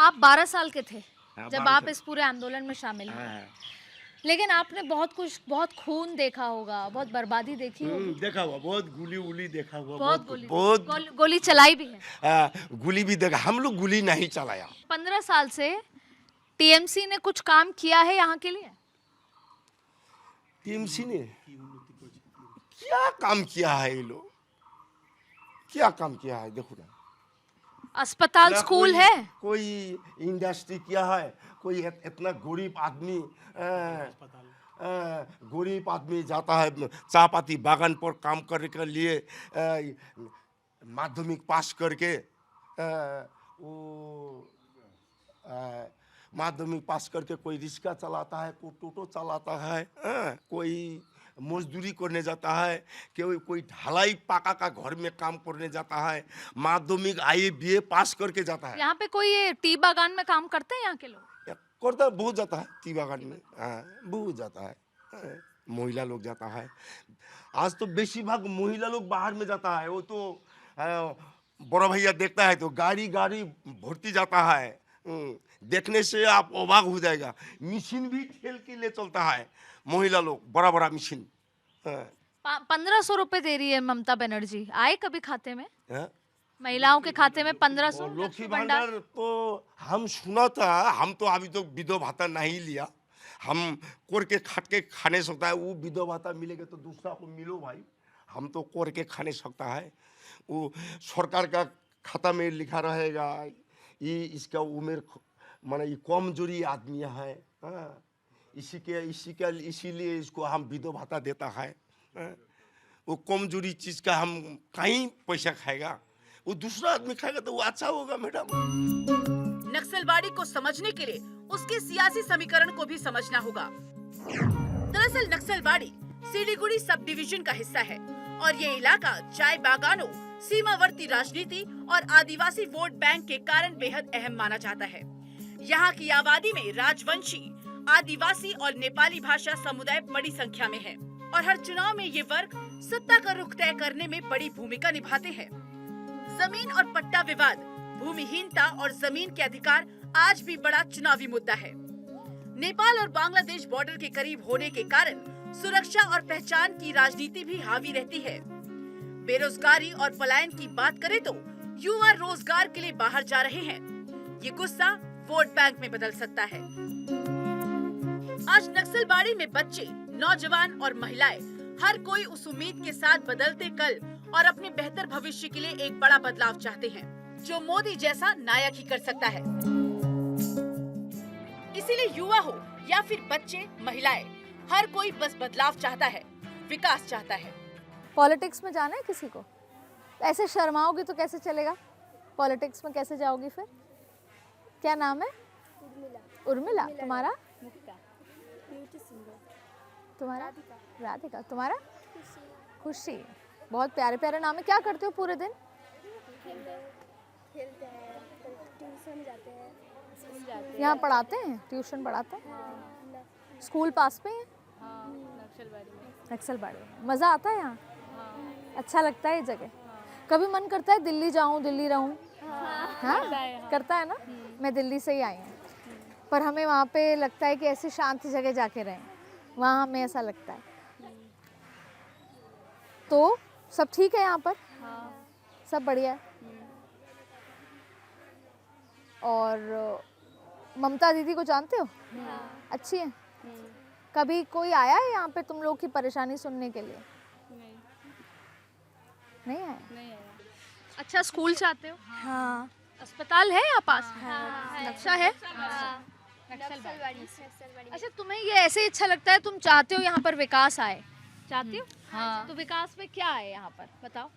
आप 12 साल के थे हाँ, जब 12 आप साल। इस पूरे आंदोलन में शामिल हुए। हाँ, लेकिन आपने बहुत कुछ, बहुत खून देखा होगा, बहुत बर्बादी देखी होगी, देखा हुआ, बहुत गोली उली देखा हुआ, बहुत गोली बहुत गोली चलाई भी है। गोली भी देखा। हम लोग गोली नहीं चलाया। 15 साल से टीएमसी ने कुछ काम किया है यहाँ के लिए? टीएमसी ने क्या काम किया है? ये लोग क्या काम किया है? देखो ना, अस्पताल, ना स्कूल कोई- है? कोई इंडस्ट्री किया है? कोई इतना गरीब आदमी गरीब आदमी जाता है चाय पत्ती बागान पर काम करने के लिए, माध्यमिक पास करके वो माध्यमिक पास करके कोई रिक्शा चलाता है, कोई टोटो चलाता है, कोई मजदूरी करने जाता है, कोई ढलाई पाका का घर में काम करने जाता है, माध्यमिक आईए बीए पास करके जाता है। यहाँ पे कोई ये टी बागान में काम करते हैं यहाँ के लोग? करता बहुत जाता है टी बागान में, बहुत जाता है, महिला लोग जाता है। आज तो बेशिरभाग महिला लोग बाहर में जाता है। वो तो बड़ा भैया देखता है तो गाड़ी गाड़ी भर्ती जाता है। देखने से आप अबाक हो जाएगा। मशीन भी ठेल के ले चलता है महिला लोग, बड़ा बड़ा मशीन। 1500 रुपए दे रही है ममता बनर्जी, आए कभी खाते में? हाँ? महिलाओं के खाते में 1500? लक्ष्मी भंडार तो हम सुना था, हम तो अभी तो विधवा भाता नहीं लिया। हम कोर के खाट के खाने सकता है, वो विधवा भाता मिलेगा तो दूसरा को मिलो भाई। हम तो कोर के खाने सकता है, वो सरकार का खाता में लिखा रहेगा। ये इसका उम्र माने ये कमजोरी आदमी है, इसीलिए इसको हम विधवा भाता देता है। वो कमजोरी चीज का हम कहीं पैसा खाएगा, वो दूसरा आदमी खाएगा तो वो अच्छा होगा मैडम। नक्सलवाड़ी को समझने के लिए उसके सियासी समीकरण को भी समझना होगा। दरअसल नक्सलवाड़ी सिलीगुड़ी सब डिवीजन का हिस्सा है और ये इलाका चाय बागानों, सीमावर्ती राजनीति और आदिवासी वोट बैंक के कारण बेहद अहम माना जाता है। यहाँ की आबादी में राजवंशी, आदिवासी और नेपाली भाषा समुदाय बड़ी संख्या में है और हर चुनाव में ये वर्ग सत्ता का रुख तय करने में बड़ी भूमिका निभाते हैं। जमीन और पट्टा विवाद, भूमिहीनता और जमीन के अधिकार आज भी बड़ा चुनावी मुद्दा है। नेपाल और बांग्लादेश बॉर्डर के करीब होने के कारण सुरक्षा और पहचान की राजनीति भी हावी रहती है। बेरोजगारी और पलायन की बात करें तो युवा रोजगार के लिए बाहर जा रहे हैं। ये गुस्सा वोट बैंक में बदल सकता है। आज नक्सलबाड़ी में बच्चे, नौजवान और महिलाएं हर कोई उस उम्मीद के साथ बदलते कल और अपने बेहतर भविष्य के लिए एक बड़ा बदलाव चाहते हैं, जो मोदी जैसा नायक ही कर सकता है। इसीलिए युवा हो या फिर बच्चे, महिलाएं, हर कोई बस बदलाव चाहता है, विकास चाहता है। पॉलिटिक्स में जाना है किसी को? ऐसे शर्माओगी तो कैसे चलेगा? पॉलिटिक्स में कैसे जाओगी फिर? क्या नाम है? उर्मिला। तुम्हारा? तुम्हारा? राधिका। तुम्हारा? खुशी। बहुत प्यारे प्यारे नाम है। क्या करते हो पूरे दिन? खेलते हैं, ट्यूशन जाते हैं, यहाँ पढ़ाते हैं? ट्यूशन पढ़ाते हैं? स्कूल पास में है? नक्सलबाड़ी में। मज़ा आता है यहाँ? अच्छा लगता है ये जगह? कभी मन करता है दिल्ली जाऊँ, दिल्ली रहूँ? हाँ, करता है ना। मैं दिल्ली से ही आई हूँ, पर हमें वहाँ पे लगता है कि ऐसी शांत जगह जाके रहें, वहाँ हमें ऐसा लगता है। तो सब ठीक है यहाँ पर? सब बढ़िया है। और ममता दीदी को जानते हो? अच्छी है। कभी कोई आया है यहाँ पे तुम लोग की परेशानी सुनने के लिए? नहीं आया। अच्छा, स्कूल चाहते हो? हाँ, अस्पताल है यहाँ पास? अच्छा है। नक्सलबाड़ी। अच्छा, तुम्हें ये ऐसे अच्छा लगता है, तुम चाहते हो यहाँ पर विकास आए? चाहती हो? हाँ। तो विकास में क्या है यहाँ पर, बताओ।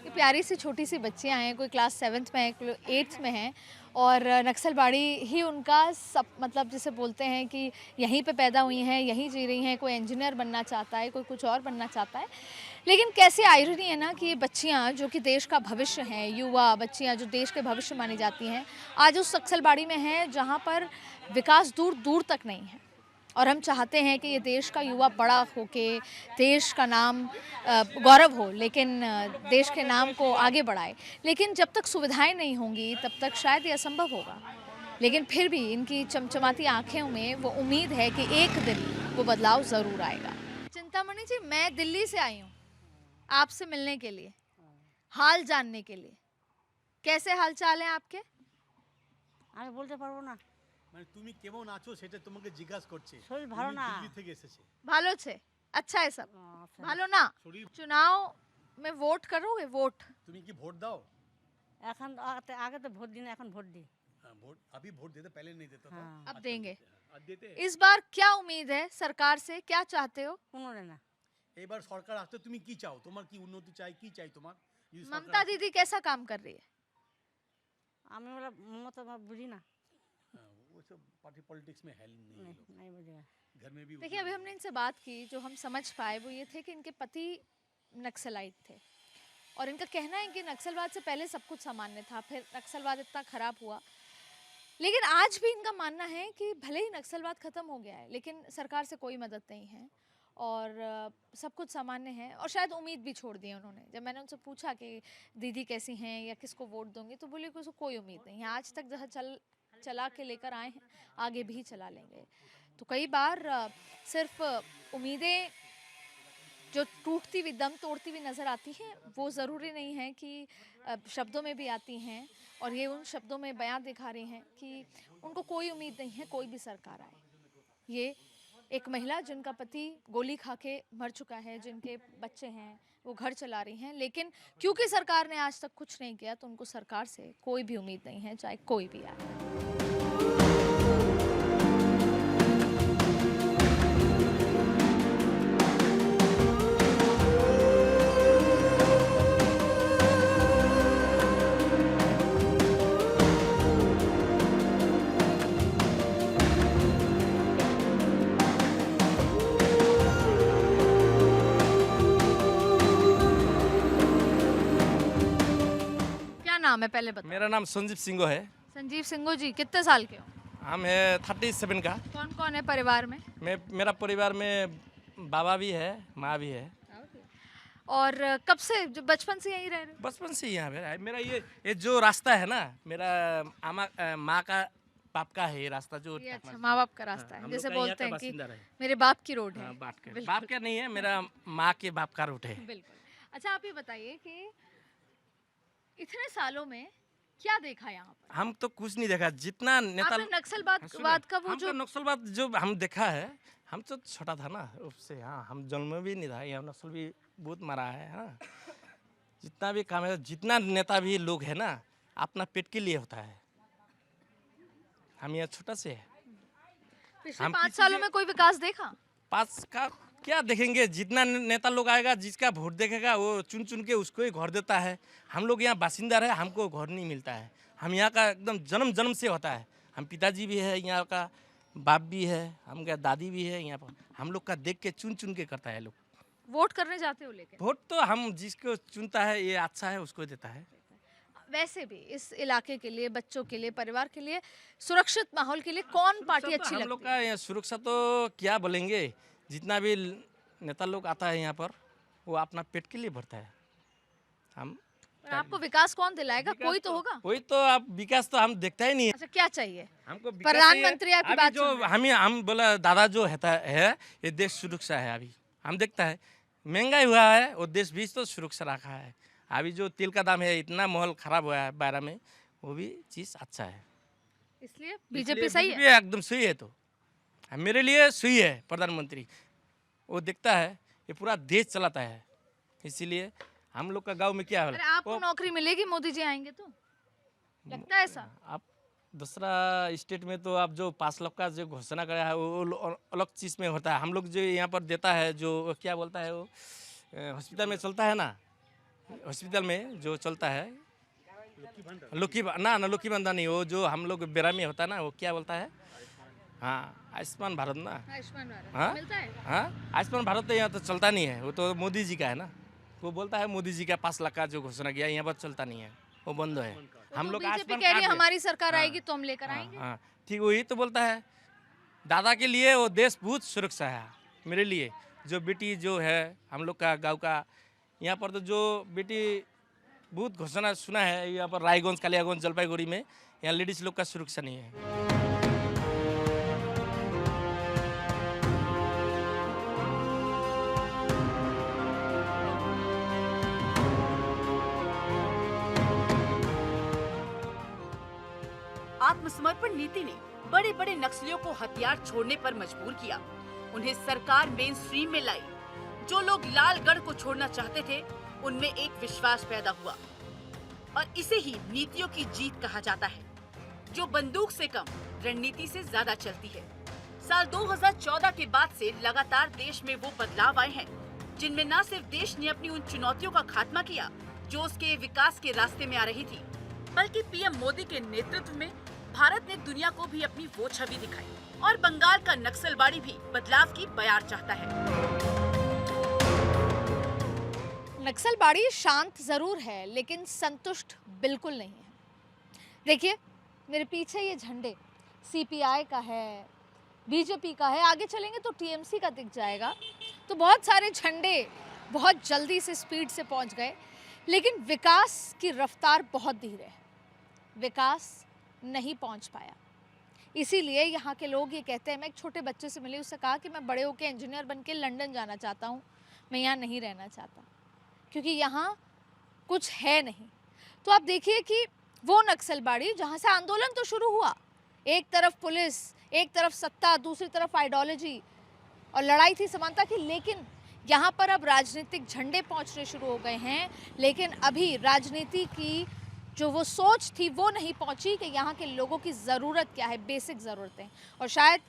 ये प्यारी सी छोटी सी बच्चियाँ हैं, कोई क्लास 7th में है, कोई 8th में है, और नक्सलबाड़ी ही उनका सब, मतलब जिसे बोलते हैं कि यहीं पे पैदा हुई हैं, यहीं जी रही हैं। कोई इंजीनियर बनना चाहता है, कोई कुछ और बनना चाहता है। लेकिन कैसी आयरनी है ना कि ये बच्चियाँ जो कि देश का भविष्य हैं, युवा बच्चियाँ जो देश के भविष्य मानी जाती हैं, आज उस नक्सलबाड़ी में हैं जहाँ पर विकास दूर दूर तक नहीं है। और हम चाहते हैं कि ये देश का युवा बड़ा होके देश का नाम गौरव हो, लेकिन देश के नाम को आगे बढ़ाए। लेकिन जब तक सुविधाएं नहीं होंगी तब तक शायद ये असंभव होगा। लेकिन फिर भी इनकी चमचमाती आंखों में वो उम्मीद है कि एक दिन वो बदलाव ज़रूर आएगा। चिंतामणि जी, मैं दिल्ली से आई हूँ आपसे मिलने के लिए, हाल जानने के लिए। कैसे हालचाल हैं आपके? আমি বলতে পারবো না, মানে তুমি কেমন আছো সেটা তোমাকে জিজ্ঞাসা করছে। শরীর ভালো তুমি না। দিল্লি থেকে এসেছে। ভালো আছে, अच्छा है सब। আচ্ছা। ভালো না? শরীর चुनाव में वोट करोगे? वोट তুমি কি ভোট দাও? এখন আগে তো ভোট দিই না, এখন ভোট দিই। हाँ, वोट अभी वोट देते पहले नहीं देता था। हाँ। अब देंगे। आज देते हैं। इस बार क्या उम्मीद है सरकार से, क्या चाहते हो? কোনো না। এবার সরকার আসতে তুমি কি চাও? তোমার কি উন্নতি চাই? কি চাই তোমার? যদি সরকার ममता আসে- दीदी कैसा काम कर रही है? আমি বলে মতো বুঝি না, हाँ, वो सब पार्टी पॉलिटिक्स में है नहीं ये लोग। নাই বুঝি। घर में भी देखिए, अभी हमने इनसे बात की, जो हम समझ पाए वो ये थे कि इनके पति नक्सलाइट थे और इनका कहना है कि नक्सलवाद से पहले सब कुछ सामान्य था, फिर नक्सलवाद इतना खराब हुआ। लेकिन आज भी इनका मानना है कि भले ही नक्सलवाद ख़त्म हो गया है लेकिन सरकार से कोई मदद नहीं है और सब कुछ सामान्य है और शायद उम्मीद भी छोड़ दी है उन्होंने। जब मैंने उनसे पूछा कि दीदी कैसी हैं या किसको वोट दूंगी, तो बोले कि उसको कोई उम्मीद नहीं है। आज तक जहाँ चला के लेकर आए हैं आगे भी चला लेंगे। तो कई बार सिर्फ उम्मीदें जो टूटती हुई, दम तोड़ती हुई नज़र आती हैं, वो ज़रूरी नहीं है कि शब्दों में भी आती हैं और ये उन शब्दों में बयान दिखा रही हैं कि उनको कोई उम्मीद नहीं है कोई भी सरकार आए। ये एक महिला जिनका पति गोली खा के मर चुका है, जिनके बच्चे हैं, वो घर चला रही हैं, लेकिन क्योंकि सरकार ने आज तक कुछ नहीं किया तो उनको सरकार से कोई भी उम्मीद नहीं है, चाहे कोई भी आए। क्या नाम है पहले बताओ? मेरा नाम संजीव सिंगो है। संजीव सिंगो जी, कितने साल के हो? हम है 37 का। कौन कौन है परिवार में? मेरा परिवार में बाबा भी है, माँ भी है। और कब से, जो बचपन से यहीं रह रहे हो? बचपन से यहाँ पे है। मेरा ये जो रास्ता है ना, मेरा माँ का बाप का है ये रास्ता जो। ये अच्छा माँ बाप का रास्ता है, हम जैसे लोग का यहाँ बोलते का हैं कि बासिंदा रहे। मेरे बाप की रोड है। हाँ, बिल्कुल। बाप का नहीं है, मेरा माँ के बाप का रूट है। बिल्कुल। अच्छा, आप ये बताइए कि इतने सालों में क्या देखा यहाँ पर? हम तो कुछ नहीं देखा, जितना नेता आपने नक्सलवाद सुनिए, वाद का वो हमको जो नक्सलवाद जो हम देखा है, हम तो छोटा था ना उससे। हाँ, हम जन्म भी नहीं था, यहाँ नक्सल भी बहुत मारा है। हाँ, जितना भी काम है, जितना नेता भी लोग है ना, अपना पेट के लिए होता है। हम यहाँ छोटा से है। पिछले हम 5 किसी सालों से- में कोई विकास देखा? पास का क्या देखेंगे? जितना नेता लोग आएगा, जिसका वोट देखेगा वो चुन चुन के उसको ही घर देता है। हम लोग यहाँ बासिंदा है, हमको घर नहीं मिलता है। हम यहाँ का एकदम जन्म से होता है। हम पिताजी भी है यहाँ का, बाप भी है, हम का दादी भी है यहाँ पर। हम लोग का देख के चुन चुन के करता है लोग। वोट करने जाते हो लेकिन? वोट तो हम जिसको चुनता है ये अच्छा है उसको देता है। वैसे भी इस इलाके के लिए, बच्चों के लिए, परिवार के लिए, सुरक्षित माहौल के लिए कौन पार्टी सुरक्षा तो अच्छी हम लोग लगती का है? यहाँ सुरक्षा तो क्या बोलेंगे, जितना भी नेता लोग आता है यहाँ पर वो अपना पेट के लिए भरता है। हम और आपको विकास कौन दिलाएगा? कोई तो होगा। कोई तो आप विकास तो हम देखता ही नहीं है। अच्छा, क्या चाहिए? हमको विकास प्रधानमंत्री चाहिए। आपकी अभी बात जो सुन रहे हैं। हम बोला दादा जो है ये देश सुरक्षा है। अभी हम देखता है महंगाई हुआ है, वो देश भी तो सुरक्षा रखा है। अभी जो तेल का दाम है, इतना माहौल खराब हुआ है 12 में, वो भी चीज़ अच्छा है। इसलिए बीजेपी इसलिए सही है। BJP एकदम सही है। तो मेरे लिए सही है प्रधानमंत्री। वो देखता है, ये पूरा देश चलाता है। इसीलिए हम लोग का गांव में क्या अरे आपको नौकरी मिलेगी मोदी जी आएंगे तो? लगता है ऐसा? आप दूसरा स्टेट में तो आप जो 5 लाख का जो घोषणा करा है वो अलग चीज़ में होता है। हम लोग जो यहाँ पर देता है, जो क्या बोलता है वो हॉस्पिटल में चलता है ना, हॉस्पिटल में जो चलता है लुकी बंदा नहीं, वो जो हम लोग बेरामी होता है ना, वो क्या बोलता है? हाँ, आयुष्मान भारत ना। आयुष्मान भारत हाँ? मिलता है? हाँ, आयुष्मान भारत तो यहाँ तो चलता नहीं है, वो तो मोदी जी का है ना। वो बोलता है मोदी जी का 5 लाख का जो घोषणा किया यहाँ पर चलता नहीं है, वो बंद है। हम लोग बीजेपी आयुष्मान कह रही है कार्ड है। हमारी सरकार हाँ, आएगी तो हम लेकर हाँ, आएंगे। हाँ, ठीक वही तो बोलता है। दादा के लिए वो देश बहुत सुरक्षा है मेरे लिए। जो बेटी जो है हम लोग का गांव का, यहाँ पर तो जो बेटी बहुत घोषणा सुना है, यहाँ पर रायगंज, कालियागंज, जलपाईगुड़ी में यहाँ लेडीज लोग का सुरक्षा नहीं है। आत्मसमर्पण नीति ने बड़े बड़े नक्सलियों को हथियार छोड़ने पर मजबूर किया। उन्हें सरकार मेन स्ट्रीम में लाई। जो लोग लालगढ़ को छोड़ना चाहते थे, उनमें एक विश्वास पैदा हुआ और इसे ही नीतियों की जीत कहा जाता है, जो बंदूक से कम रणनीति से ज्यादा चलती है। साल 2014 के बाद से लगातार देश में वो बदलाव आए हैं, जिनमें न सिर्फ देश ने अपनी उन चुनौतियों का खात्मा किया जो उसके विकास के रास्ते में आ रही थी, बल्कि पीएम मोदी के नेतृत्व में भारत ने दुनिया को भी अपनी वो छवि दिखाई और बंगाल का नक्सलबाड़ी भी बदलाव की बयार चाहता है। नक्सलबाड़ी शांत जरूर है, लेकिन संतुष्ट बिल्कुल नहीं है। देखिए मेरे पीछे ये झंडे सीपीआई का है, बीजेपी का है, आगे चलेंगे तो टीएमसी का दिख जाएगा। तो बहुत सारे झंडे बहुत जल्दी से स्पीड से पहुंच गए, लेकिन विकास की रफ्तार बहुत धीरे है। विकास नहीं पहुंच पाया। इसीलिए यहाँ के लोग ये कहते हैं, मैं एक छोटे बच्चे से मिली, उससे कहा कि मैं बड़े होकर इंजीनियर बन के लंदन जाना चाहता हूँ, मैं यहाँ नहीं रहना चाहता, क्योंकि यहाँ कुछ है नहीं। तो आप देखिए कि वो नक्सलबाड़ी जहाँ से आंदोलन तो शुरू हुआ, एक तरफ पुलिस, एक तरफ सत्ता, दूसरी तरफ आइडियोलॉजी और लड़ाई थी समानता की, लेकिन यहाँ पर अब राजनीतिक झंडे पहुँचने शुरू हो गए हैं। लेकिन अभी राजनीति की जो वो सोच थी वो नहीं पहुंची कि यहाँ के लोगों की ज़रूरत क्या है, बेसिक ज़रूरतें। और शायद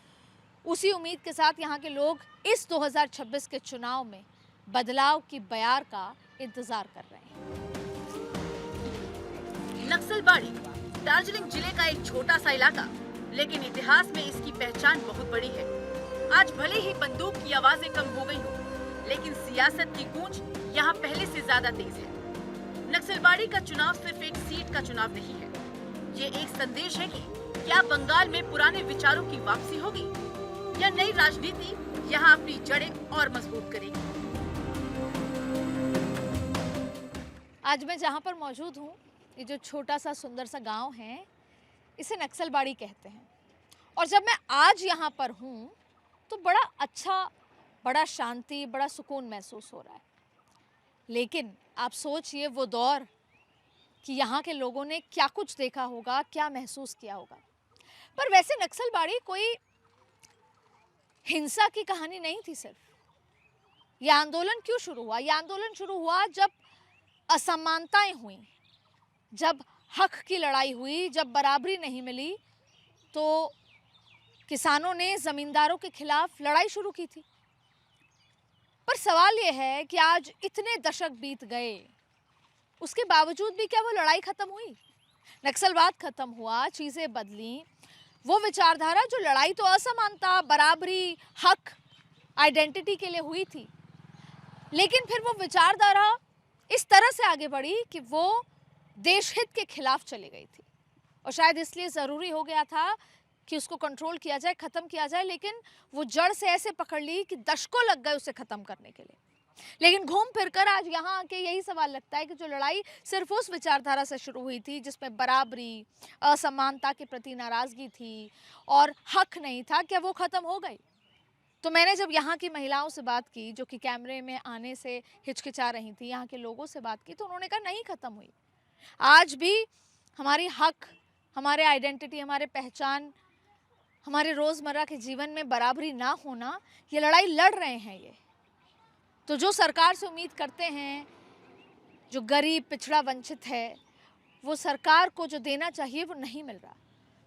उसी उम्मीद के साथ यहाँ के लोग इस 2026 के चुनाव में बदलाव की बयार का इंतजार कर रहे हैं। नक्सलबाड़ी दार्जिलिंग जिले का एक छोटा सा इलाका, लेकिन इतिहास में इसकी पहचान बहुत बड़ी है। आज भले ही बंदूक की आवाजें कम हो गई हो, लेकिन सियासत की गूंज यहाँ पहले से ज्यादा तेज है। नक्सलबाड़ी का चुनाव सिर्फ एक सीट का चुनाव नहीं है, ये एक संदेश है कि क्या बंगाल में पुराने विचारों की वापसी होगी या नई राजनीति यहाँ अपनी जड़ें और मजबूत करेगी। आज मैं जहाँ पर मौजूद हूँ, ये जो छोटा सा सुंदर सा गांव है, इसे नक्सलबाड़ी कहते हैं। और जब मैं आज यहाँ पर हूँ तो बड़ा अच्छा, बड़ा शांति, बड़ा सुकून महसूस हो रहा है। लेकिन आप सोचिए वो दौर कि यहाँ के लोगों ने क्या कुछ देखा होगा, क्या महसूस किया होगा। पर वैसे नक्सलबाड़ी कोई हिंसा की कहानी नहीं थी सिर्फ। यह आंदोलन क्यों शुरू हुआ? यह आंदोलन शुरू हुआ जब असमानताएं हुई, जब हक की लड़ाई हुई, जब बराबरी नहीं मिली, तो किसानों ने जमींदारों के खिलाफ लड़ाई शुरू की थी। पर सवाल यह है कि आज इतने दशक बीत गए, उसके बावजूद भी क्या वो लड़ाई खत्म हुई? नक्सलवाद खत्म हुआ, चीज़ें बदली। वो विचारधारा जो लड़ाई तो असमानता, बराबरी, हक, आइडेंटिटी के लिए हुई थी, लेकिन फिर वो विचारधारा इस तरह से आगे बढ़ी कि वो देश हित के खिलाफ चली गई थी। और शायद इसलिए ज़रूरी हो गया था कि उसको कंट्रोल किया जाए, ख़त्म किया जाए। लेकिन वो जड़ से ऐसे पकड़ ली कि दशकों लग गए उसे ख़त्म करने के लिए। लेकिन घूम फिर कर आज यहाँ आके यही सवाल लगता है कि जो लड़ाई सिर्फ उस विचारधारा से शुरू हुई थी जिसमें बराबरी, असमानता के प्रति नाराज़गी थी और हक नहीं था, क्या वो ख़त्म हो गई? तो मैंने जब यहाँ की महिलाओं से बात की, जो कि कैमरे में आने से हिचकिचा रही थी, यहाँ के लोगों से बात की, तो उन्होंने कहा नहीं ख़त्म हुई। आज भी हमारी हक, हमारे आइडेंटिटी, हमारे पहचान, हमारे रोज़मर्रा के जीवन में बराबरी ना होना, ये लड़ाई लड़ रहे हैं ये। तो जो सरकार से उम्मीद करते हैं, जो गरीब, पिछड़ा, वंचित है, वो सरकार को जो देना चाहिए वो नहीं मिल रहा।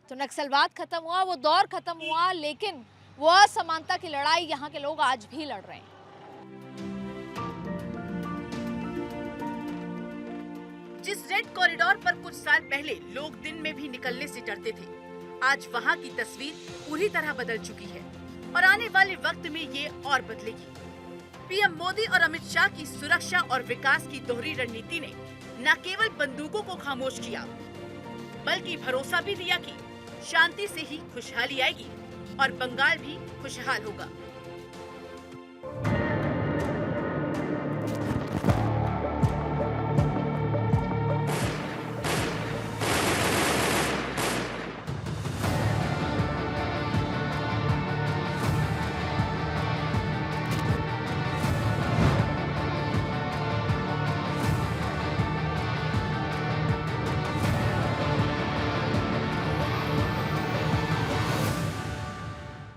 तो नक्सलवाद खत्म हुआ, वो दौर खत्म हुआ, लेकिन वो असमानता की लड़ाई यहाँ के लोग आज भी लड़ रहे हैं। जिस रेड कॉरिडोर पर कुछ साल पहले लोग दिन में भी निकलने से डरते थे, आज वहाँ की तस्वीर पूरी तरह बदल चुकी है और आने वाले वक्त में ये और बदलेगी। पीएम मोदी और अमित शाह की सुरक्षा और विकास की दोहरी रणनीति ने न केवल बंदूकों को खामोश किया, बल्कि भरोसा भी दिया कि शांति से ही खुशहाली आएगी और बंगाल भी खुशहाल होगा।